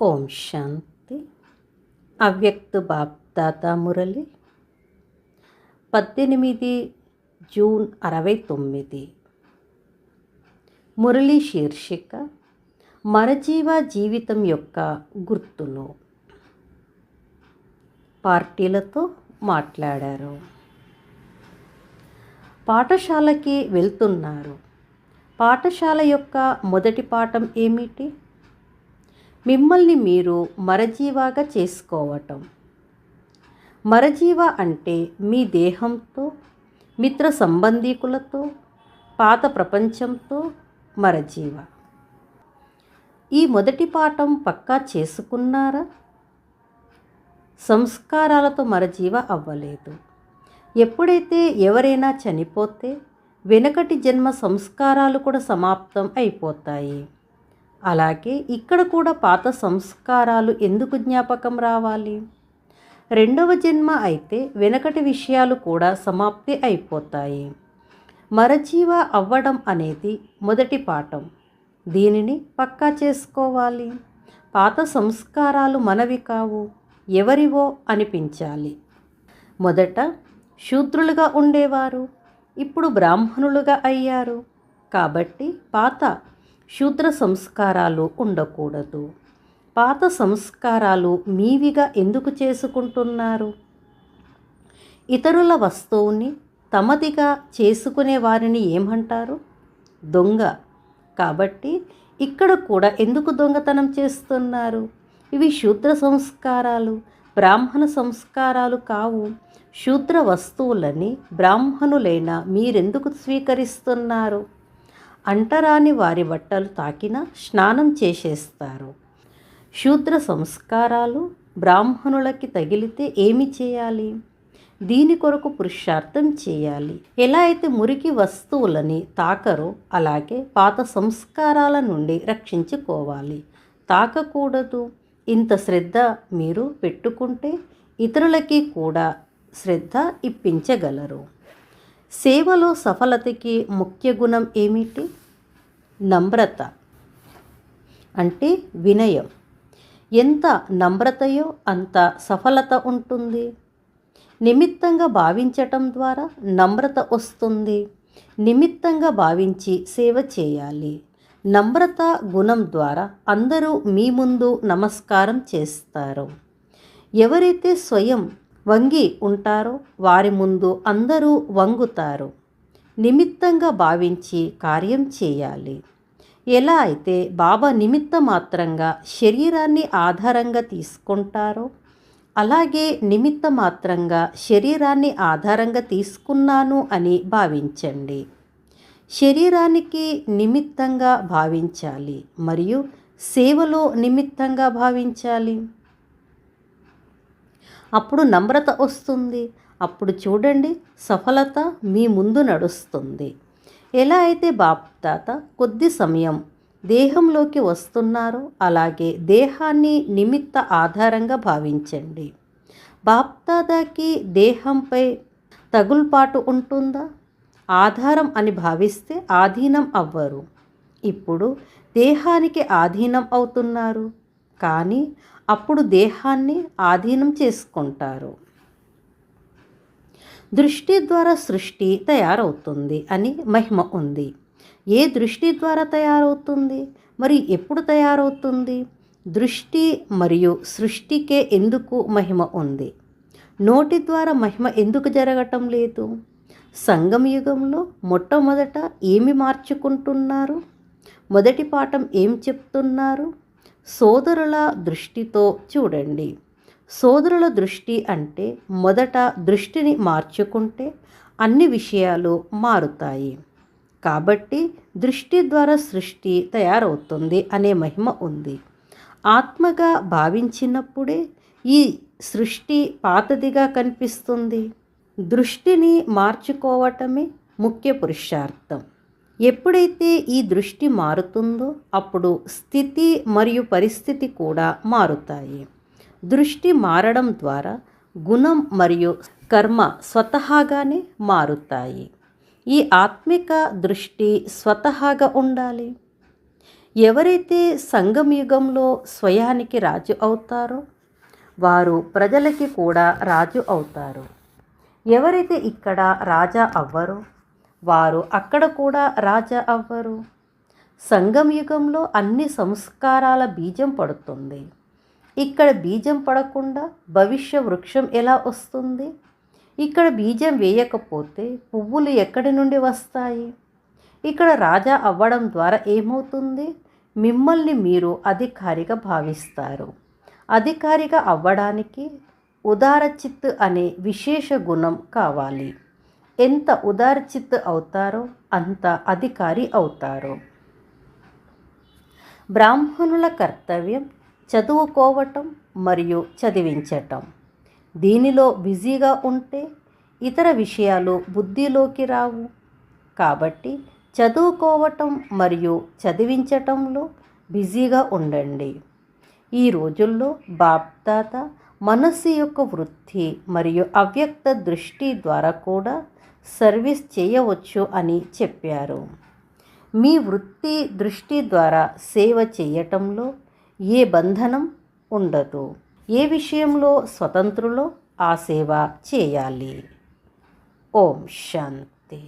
ఓం శాంతి. అవ్యక్త బాప్దాత మురళి 18 జూన్ 69. మురళి శీర్షిక మరజీవ జీవితం యొక్క గుర్తులు. పార్టీలతో మాట్లాడారు. పాఠశాలకి వెళ్తున్నారు. పాఠశాల యొక్క మొదటి పాఠం ఏమిటి? మిమ్మల్ని మీరు మరజీవాగా చేసుకోవటం. మరజీవ అంటే మీ దేహంతో, మిత్ర సంబంధీకులతో, పాత ప్రపంచంతో మరజీవ. ఈ మొదటి పాఠం పక్కా చేసుకున్నారా? సంస్కారాలతో మరజీవ అవ్వలేదు. ఎప్పుడైతే ఎవరైనా చనిపోతే వెనకటి జన్మ సంస్కారాలు కూడా సమాప్తం అయిపోతాయి. అలాగే ఇక్కడ కూడా పాత సంస్కారాలు ఎందుకు జ్ఞాపకం రావాలి? రెండవ జన్మ అయితే వెనకటి విషయాలు కూడా సమాప్తి అయిపోతాయి. మరజీవ అవ్వడం అనేది మొదటి పాఠం. దీనిని పక్కా చేసుకోవాలి. పాత సంస్కారాలు మనవి కావు, ఎవరివో అనిపించాలి. మొదట శూద్రులుగా ఉండేవారు, ఇప్పుడు బ్రాహ్మణులుగా అయ్యారు. కాబట్టి పాత శూద్ర సంస్కారాలు ఉండకూడదు. పాత సంస్కారాలు మీవిగా ఎందుకు చేసుకుంటున్నారు? ఇతరుల వస్తువుని తమదిగా చేసుకునే వారిని ఏమంటారు? దొంగ. కాబట్టి ఇక్కడ కూడా ఎందుకు దొంగతనం చేస్తున్నారు? ఇవి శూద్ర సంస్కారాలు, బ్రాహ్మణ సంస్కారాలు కావు. శూద్ర వస్తువులని బ్రాహ్మణులైన మీరెందుకు స్వీకరిస్తున్నారు? అంటరాని వారి బట్టలు తాకినా స్నానం చేసేస్తారు. శూద్ర సంస్కారాలు బ్రాహ్మణులకి తగిలితే ఏమి చేయాలి? దీని కొరకు పురుషార్థం చేయాలి. ఎలా అయితే మురికి వస్తువులని తాకరో అలాగే పాత సంస్కారాల నుండి రక్షించుకోవాలి. తాకకూడదు. ఇంత శ్రద్ధ మీరు పెట్టుకుంటే ఇతరులకి కూడా శ్రద్ధ ఇప్పించగలరు. సేవలో సఫలతకి ముఖ్య గుణం ఏమిటి? నమ్రత అంటే వినయం. ఎంత నమ్రతయో అంత సఫలత ఉంటుంది. నిమిత్తంగా భావించటం ద్వారా నమ్రత వస్తుంది. నిమిత్తంగా భావించి సేవ చేయాలి. నమ్రత గుణం ద్వారా అందరూ మీ ముందు నమస్కారం చేస్తారు. ఎవరైతే స్వయం వంగి ఉంటారో వారి ముందు అందరూ వంగుతారు. నిమిత్తంగా భావించి కార్యం చేయాలి. ఎలా అయితే బాబా నిమిత్త మాత్రంగా శరీరాన్ని ఆధారంగా తీసుకుంటారో అలాగే నిమిత్త మాత్రంగా శరీరాన్ని ఆధారంగా తీసుకున్నాను అని భావించండి. శరీరానికి నిమిత్తంగా భావించాలి మరియు సేవలో నిమిత్తంగా భావించాలి. అప్పుడు నమ్రత వస్తుంది. అప్పుడు చూడండి, సఫలత మీ ముందు నడుస్తుంది. ఎలా అయితే బాప్దాత కొద్ది సమయం దేహంలోకి వస్తున్నారో అలాగే దేహాన్ని నిమిత్త ఆధారంగా భావించండి. బాప్దాదాకి దేహంపై తగుల్పాటు ఉంటుందా? ఆధారం అని భావిస్తే ఆధీనం అవ్వరు. ఇప్పుడు దేహానికి ఆధీనం అవుతున్నారు, కానీ అప్పుడు దేహాన్ని ఆధీనం చేసుకుంటారు. దృష్టి ద్వారా సృష్టి తయారవుతుంది అని మహిమ ఉంది. ఏ దృష్టి ద్వారా తయారవుతుంది? మరి ఎప్పుడు తయారవుతుంది? దృష్టి మరియు సృష్టికే ఎందుకు మహిమ ఉంది? నోటి ద్వారా మహిమ ఎందుకు జరగటం లేదు? సంగమ యుగంలో మొట్టమొదట ఏమి మార్చుకుంటున్నారు? మొదటి పాఠం ఏం చెప్తున్నారు? సోదరుల దృష్టితో చూడండి. సోదరుల దృష్టి అంటే మొదట దృష్టిని మార్చుకుంటే అన్ని విషయాలు మారుతాయి. కాబట్టి దృష్టి ద్వారా సృష్టి తయారవుతుంది అనే మహిమ ఉంది. ఆత్మగా భావించినప్పుడే ఈ సృష్టి పాతదిగా కనిపిస్తుంది. దృష్టిని మార్చుకోవటమే ముఖ్య పురుషార్థం. ఎప్పుడైతే ఈ దృష్టి మారుతుందో అప్పుడు స్థితి మరియు పరిస్థితి కూడా మారుతాయి. దృష్టి మారడం ద్వారా గుణం మరియు కర్మ స్వతహాగానే మారుతాయి. ఈ ఆత్మిక దృష్టి స్వతహాగా ఉండాలి. ఎవరైతే సంగమ యుగంలో స్వయానికి రాజు అవుతారో వారు ప్రజలకి కూడా రాజు అవుతారు. ఎవరైతే ఇక్కడ రాజా అవ్వరో వారు అక్కడ కూడా రాజా అవ్వరు. సంగమ యుగంలో అన్ని సంస్కారాల బీజం పడుతుంది. ఇక్కడ బీజం పడకుండా భవిష్య వృక్షం ఎలా వస్తుంది? ఇక్కడ బీజం వేయకపోతే పువ్వులు ఎక్కడి నుండి వస్తాయి? ఇక్కడ రాజా అవ్వడం ద్వారా ఏమవుతుంది? మిమ్మల్ని మీరు అధికారిగా భావిస్తారు. అధికారిగా అవ్వడానికి ఉదారచిత్ అనే విశేష గుణం కావాలి. ఎంత ఉదారచిత్ అవుతారో అంత అధికారి అవుతారు. బ్రాహ్మణుల కర్తవ్యం చదువుకోవటం మరియు చదివించటం. దీనిలో బిజీగా ఉంటే ఇతర విషయాలు బుద్ధిలోకి రావు. కాబట్టి చదువుకోవటం మరియు చదివించటంలో బిజీగా ఉండండి. ఈ రోజుల్లో బాప్దాత మనస్సు యొక్క వృద్ధి మరియు అవ్యక్త దృష్టి ద్వారా కూడా సర్వీస్ చేయవచ్చు అని చెప్పారు. మీ వృత్తి దృష్టి ద్వారా సేవ చేయటంలో ఏ బంధనం ఉండదు. ఏ విషయంలో స్వతంత్రులో ఆ సేవ చేయాలి. ఓం శాంతి.